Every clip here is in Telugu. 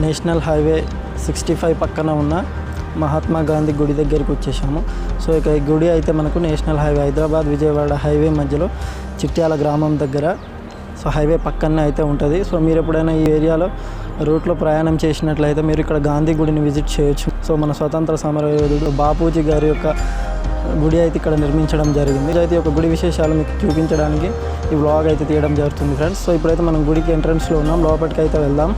నేషనల్ హైవే 65 పక్కన ఉన్న మహాత్మా గాంధీ గుడి దగ్గరికి వచ్చేసాము. సో ఇక ఈ గుడి అయితే మనకు national highway Hyderabad Vijayawada highway మధ్యలో చిట్యాల గ్రామం దగ్గర, సో హైవే పక్కనే అయితే ఉంటుంది. సో మీరు ఎప్పుడైనా ఈ ఏరియాలో రూట్లో ప్రయాణం చేసినట్లయితే మీరు ఇక్కడ గాంధీ గుడిని విజిట్ చేయొచ్చు. సో మన స్వతంత్ర సమరయోధుడు బాపూజీ గారి యొక్క గుడి అయితే ఇక్కడ నిర్మించడం జరిగింది. అయితే ఒక గుడి విశేషాలు మీకు చూపించడానికి ఈ వ్లాగ్ అయితే తీయడం జరుగుతుంది ఫ్రెండ్స్. సో ఇప్పుడైతే మనం గుడికి ఎంట్రన్స్లో ఉన్నాం, లోపలికి అయితే వెళ్దాం.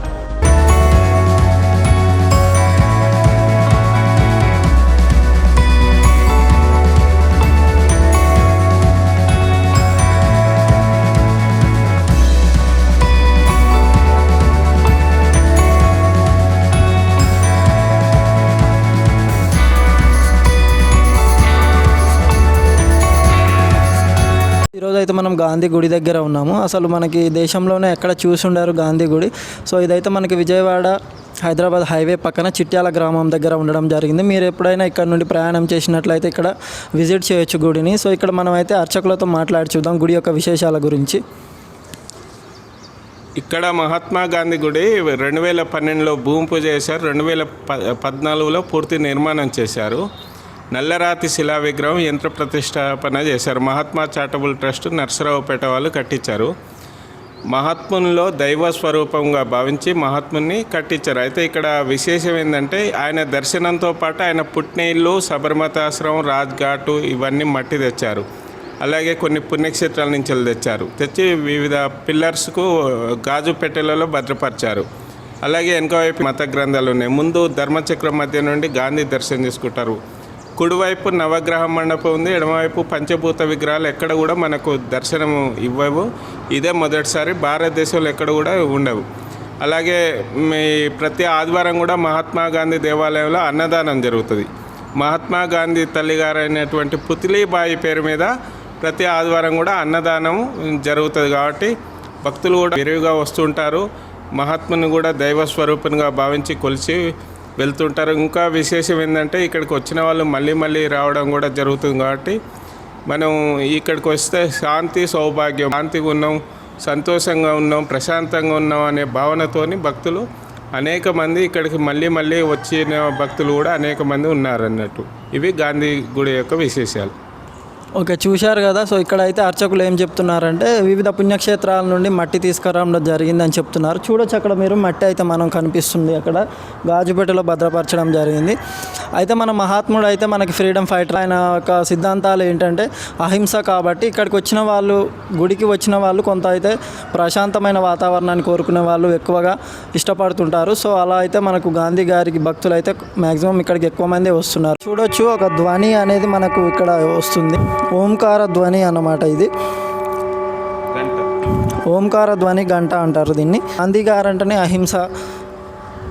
ఈరోజు అయితే మనం గాంధీ గుడి దగ్గర ఉన్నాము. అసలు మనకి దేశంలోనే ఎక్కడ చూసుండారు గాంధీ గుడి. సో ఇదైతే మనకి విజయవాడ హైదరాబాద్ హైవే పక్కన చిట్యాల గ్రామం దగ్గర ఉండడం జరిగింది. మీరు ఎప్పుడైనా ఇక్కడ నుండి ప్రయాణం చేసినట్లయితే ఇక్కడ విజిట్ చేయొచ్చు గుడిని. సో ఇక్కడ మనం అయితే అర్చకులతో మాట్లాడి చూద్దాం గుడి యొక్క విశేషాల గురించి. ఇక్కడ మహాత్మా గాంధీ గుడి 2012లో భూమి పూజ చేశారు. 2014లో పూర్తి నిర్మాణం చేశారు. నల్లరాతి శిలా విగ్రహం యంత్ర ప్రతిష్టాపన చేశారు. మహాత్మా చారిటబుల్ ట్రస్ట్ నర్సరావుపేట వాళ్ళు కట్టించారు. మహాత్మునిలో దైవ స్వరూపంగా భావించి మహాత్ముని కట్టించారు. అయితే ఇక్కడ విశేషం ఏంటంటే ఆయన దర్శనంతో పాటు ఆయన పుట్టిన ఇల్లు, సబర్మతాశ్రమం, రాజ్ఘాటు ఇవన్నీ మట్టి తెచ్చారు. అలాగే కొన్ని పుణ్యక్షేత్రాల నుంచి తెచ్చారు. తెచ్చి వివిధ పిల్లర్స్కు గాజు పెట్టెలలో భద్రపరిచారు. అలాగే వెనుక వైపు మత గ్రంథాలు ఉన్నాయి. ముందు ధర్మచక్రం మధ్య నుండి గాంధీ దర్శనం చేసుకుంటారు. కుడివైపు నవగ్రహ మండపం ఉంది, ఎడమవైపు పంచభూత విగ్రహాలు ఎక్కడ కూడా మనకు దర్శనం ఇవ్వవు. ఇదే మొదటిసారి, భారతదేశంలో ఎక్కడ కూడా ఉండవు. అలాగే ప్రతి ఆదివారం కూడా మహాత్మా గాంధీ దేవాలయంలో అన్నదానం జరుగుతుంది. మహాత్మా గాంధీ తల్లిగారైనటువంటి పుత్లీబాయి పేరు మీద ప్రతి ఆదివారం కూడా అన్నదానం జరుగుతుంది. కాబట్టి భక్తులు కూడా విరివిగా వస్తుంటారు. మహాత్ముని కూడా దైవ స్వరూపంగా భావించి కొలిచి వెళ్తుంటారు. ఇంకా విశేషం ఏంటంటే ఇక్కడికి వచ్చిన వాళ్ళు మళ్ళీ రావడం కూడా జరుగుతుంది. కాబట్టి మనం ఇక్కడికి వస్తే శాంతి, సౌభాగ్యం, శాంతిగా ఉన్నాం, సంతోషంగా ఉన్నాం, ప్రశాంతంగా ఉన్నాం అనే భావనతోని భక్తులు అనేక మంది ఇక్కడికి మళ్ళీ వచ్చిన భక్తులు కూడా అనేక మంది ఉన్నారు అన్నట్టు. ఇవి గాంధీ గుడి యొక్క విశేషాలు. ఓకే, చూశారు కదా. సో ఇక్కడ అయితే అర్చకులు ఏం చెప్తున్నారంటే వివిధ పుణ్యక్షేత్రాల నుండి మట్టి తీసుకురావడం జరిగిందని చెప్తున్నారు. చూడొచ్చు అక్కడ మీరు మట్టి అయితే మనం కనిపిస్తుంది, అక్కడ గాజుపెట్టెలో భద్రపరచడం జరిగింది. అయితే మన మహాత్ముడు అయితే మనకి ఫ్రీడమ్ ఫైటర్, ఆయన యొక్క సిద్ధాంతాలు ఏంటంటే అహింస. కాబట్టి ఇక్కడికి వచ్చిన వాళ్ళు, గుడికి వచ్చిన వాళ్ళు కొంత అయితే ప్రశాంతమైన వాతావరణాన్ని కోరుకునే వాళ్ళు ఎక్కువగా ఇష్టపడుతుంటారు. సో అలా అయితే మనకు గాంధీ గారికి భక్తులు అయితే మ్యాక్సిమం ఇక్కడికి ఎక్కువ మంది వస్తున్నారు. చూడొచ్చు ఒక ధ్వని అనేది మనకు ఇక్కడ వస్తుంది, ఓంకార ధ్వని అన్నమాట. ఇది ఓంకార ధ్వని గంట అంటారు దీన్ని. గాంధీ గారు అంటేనే అహింస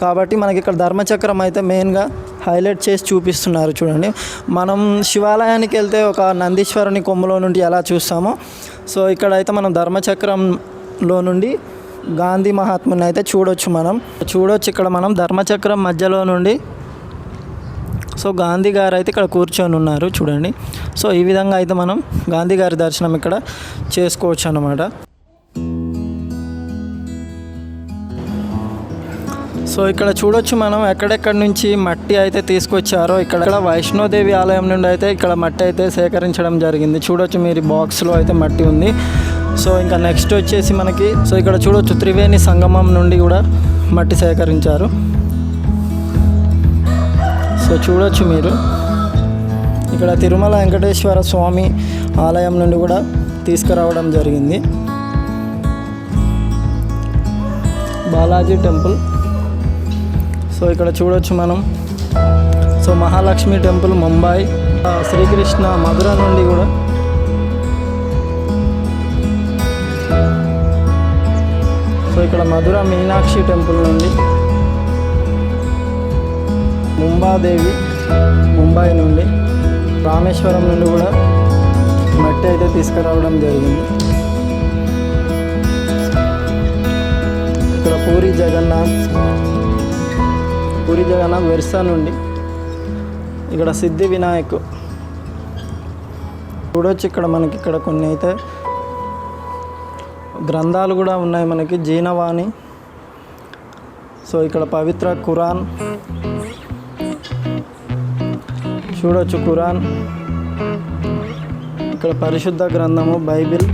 కాబట్టి మనకి ఇక్కడ ధర్మచక్రం అయితే మెయిన్గా హైలైట్ చేసి చూపిస్తున్నారు. చూడండి, మనం శివాలయానికి వెళ్తే ఒక నందీశ్వరుని కొమ్ములో నుండి ఎలా చూస్తామో, సో ఇక్కడైతే మనం ధర్మచక్రంలో నుండి గాంధీ మహాత్ముని అయితే చూడొచ్చు. ఇక్కడ మనం ధర్మచక్రం మధ్యలో నుండి సో గాంధీ గారు అయితే ఇక్కడ కూర్చొని ఉన్నారు చూడండి. సో ఈ విధంగా అయితే మనం గాంధీ గారి దర్శనం ఇక్కడ చేసుకోవచ్చు అన్నమాట. సో ఇక్కడ చూడొచ్చు మనం ఎక్కడెక్కడి నుంచి మట్టి అయితే తీసుకొచ్చారో. ఇక్కడ వైష్ణోదేవి ఆలయం నుండి అయితే ఇక్కడ మట్టి అయితే సేకరించడం జరిగింది. చూడొచ్చు మీరు బాక్స్లో అయితే మట్టి ఉంది. సో ఇంకా నెక్స్ట్ వచ్చేసి మనకి సో ఇక్కడ చూడొచ్చు త్రివేణి సంగమం నుండి కూడా మట్టి సేకరించారు. సో చూడొచ్చు మీరు ఇక్కడ తిరుమల వెంకటేశ్వర స్వామి ఆలయం నుండి కూడా తీసుకురావడం జరిగింది. బాలాజీ టెంపుల్. సో ఇక్కడ చూడొచ్చు మనం సో మహాలక్ష్మి టెంపుల్ ముంబై, శ్రీకృష్ణ మధుర నుండి కూడా సో ఇక్కడ మధుర మీనాక్షి టెంపుల్ నుండి, ముంబాదేవి ముంబై నుండి, రామేశ్వరం నుండి కూడా మట్టి అయితే తీసుకురావడం జరిగింది. ఇక్కడ పూరి జగన్నాథ్ వెర్సా నుండి, ఇక్కడ సిద్ధి వినాయక్ చూడొచ్చు. ఇక్కడ మనకి ఇక్కడ కొన్ని అయితే గ్రంథాలు కూడా ఉన్నాయి మనకి, జీనవాణి. సో ఇక్కడ పవిత్ర ఖురాన్ చూడొచ్చు. ఖురాన్, ఇక్కడ పరిశుద్ధ గ్రంథము బైబిల్.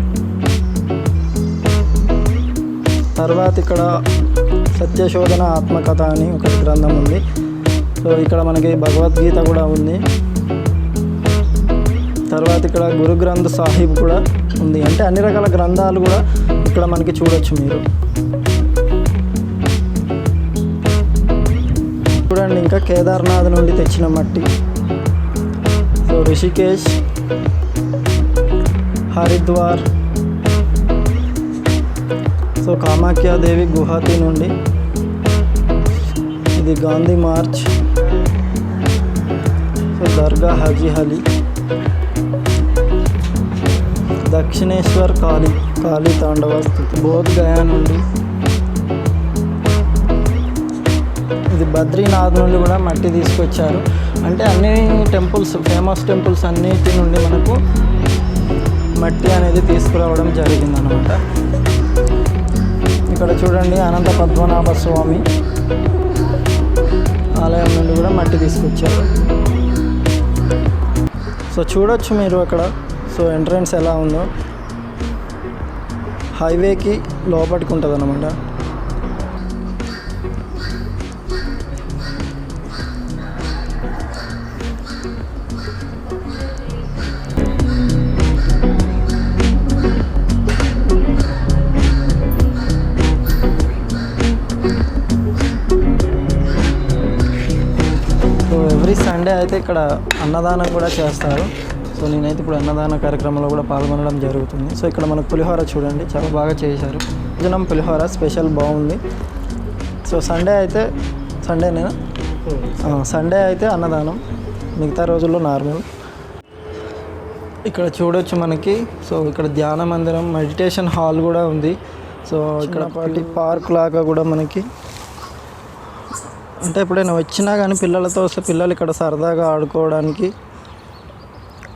తర్వాత ఇక్కడ సత్యశోధన ఆత్మకథ అని ఒక గ్రంథం ఉంది. సో ఇక్కడ మనకి భగవద్గీత కూడా ఉంది. తర్వాత ఇక్కడ గురు గ్రంథ్ సాహిబ్ కూడా ఉంది. అంటే అన్ని రకాల గ్రంథాలు కూడా ఇక్కడ మనకి చూడొచ్చు మీరు. చూడండి, ఇంకా కేదార్నాథ్ నుండి తెచ్చిన మట్టి. సో రిషికేష్, హరిద్వార్, సో కామాఖ్యాదేవి గుహాతి నుండి. ఇది గాంధీ మార్చ్. సో దర్గా హాజీ అలీ, దక్షిణేశ్వర్ కాళీ తాండవ స్థితి, బోధ్ గయా నుండి. ఇది బద్రీనాథ్ నుండి కూడా మట్టి తీసుకొచ్చారు. అంటే అన్ని టెంపుల్స్, ఫేమస్ టెంపుల్స్ అన్నిటి నుండి మనకు మట్టి అనేది తీసుకురావడం జరిగిందనమాట. ఇక్కడ చూడండి, అనంత పద్మనాభ స్వామి ఆలయం నుండి కూడా మట్టి తీసుకొచ్చారు. సో చూడొచ్చు మీరు అక్కడ. సో ఎంట్రన్స్ ఎలా ఉందో, హైవేకి లోపలికి ఉంటుంది అన్నమాట. సో ఎవ్రీ సండే అయితే ఇక్కడ అన్నదానం కూడా చేస్తారు. సో నేనైతే ఇప్పుడు అన్నదాన కార్యక్రమంలో కూడా పాల్గొనడం జరుగుతుంది. సో ఇక్కడ మనకు పులిహోర చూడండి, చాలా బాగా చేశారు. భోజనం పులిహోర స్పెషల్ బాగుంది. సో సండే అయితే అన్నదానం, మిగతా రోజుల్లో నార్మల్. ఇక్కడ చూడొచ్చు మనకి. సో ఇక్కడ ధ్యాన మందిరం, మెడిటేషన్ హాల్ కూడా ఉంది. సో ఇక్కడ పాటి పార్క్ లాగా కూడా మనకి, అంటే ఎప్పుడైనా వచ్చినా కానీ పిల్లలతో వస్తే పిల్లలు ఇక్కడ సరదాగా ఆడుకోవడానికి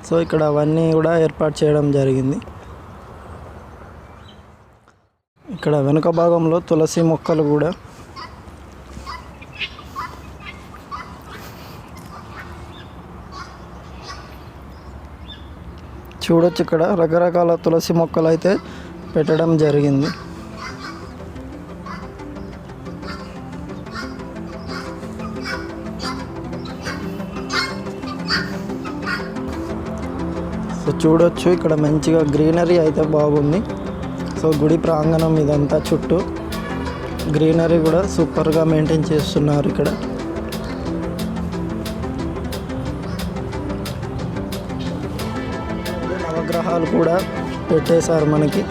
సో ఇక్కడ అవన్నీ కూడా ఏర్పాటు చేయడం జరిగింది. ఇక్కడ వెనుక భాగంలో తులసి మొక్కలు కూడా. చూడొచ్చు, ఇక్కడ రకరకాల తులసి మొక్కలు అయితే పెట్టడం జరిగింది. సో చూడొచ్చు, ఇక్కడ మంచిగా గ్రీనరీ అయితే బాగుంది. సో గుడి ప్రాంగణం ఇదంతా చుట్టూ గ్రీనరీ కూడా సూపర్గా మెయింటైన్ చేస్తున్నారు. ఇక్కడ నవగ్రహాలు కూడా పెట్టేశారు మనకి.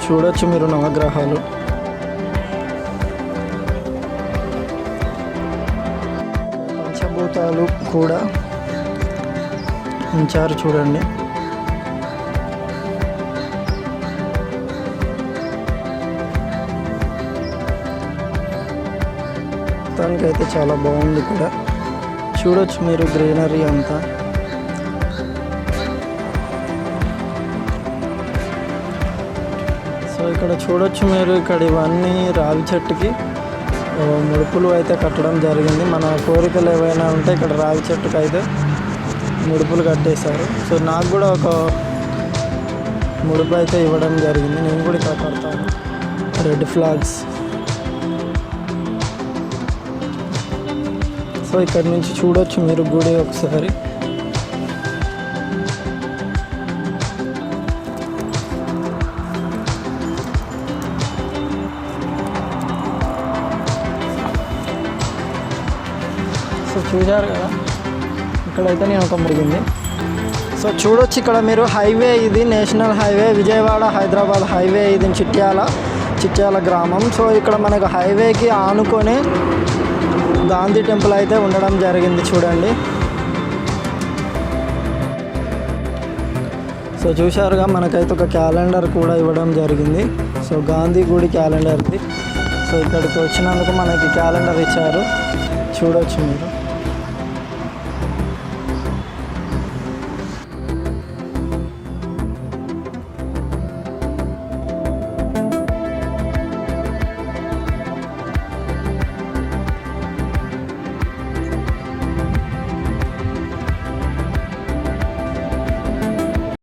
చూడొచ్చు మీరు నవగ్రహాలు. పంచభూతాలు కూడా ఉంచారు చూడండి. మొత్తానికైతే చాలా బాగుంది కూడా. చూడొచ్చు మీరు గ్రీనరీ అంతా. సో ఇక్కడ చూడొచ్చు మీరు, ఇక్కడ ఇవన్నీ రావి చెట్టుకి ముడుపులు అయితే కట్టడం జరిగింది. మన కోరికలు ఏవైనా ఉంటే ఇక్కడ రావి చెట్టుకు అయితే ముడుపులు కట్టేశారు. సో నాకు కూడా ఒక ముడుపు అయితే ఇవ్వడం జరిగింది. నేను కూడా ఇక్కడ కడతాను. Red flags. సో ఇక్కడ నుంచి చూడొచ్చు మీరు గుడి ఒకసారి. సో చూశారు కదా, ఇక్కడైతే నేను ఒక మురిగింది. సో చూడొచ్చు ఇక్కడ మీరు హైవే, ఇది national highway, Vijayawada Hyderabad highway. ఇది చిట్యాల గ్రామం. సో ఇక్కడ మనకు హైవేకి ఆనుకొని గాంధీ టెంపుల్ అయితే ఉండడం జరిగింది చూడండి. సో చూశారుగా, మనకైతే ఒక క్యాలెండర్ కూడా ఇవ్వడం జరిగింది. సో గాంధీ గుడి క్యాలెండర్ది. సో ఇక్కడికి వచ్చినందుకు మనకి క్యాలెండర్ ఇచ్చారు, చూడొచ్చు మీరు.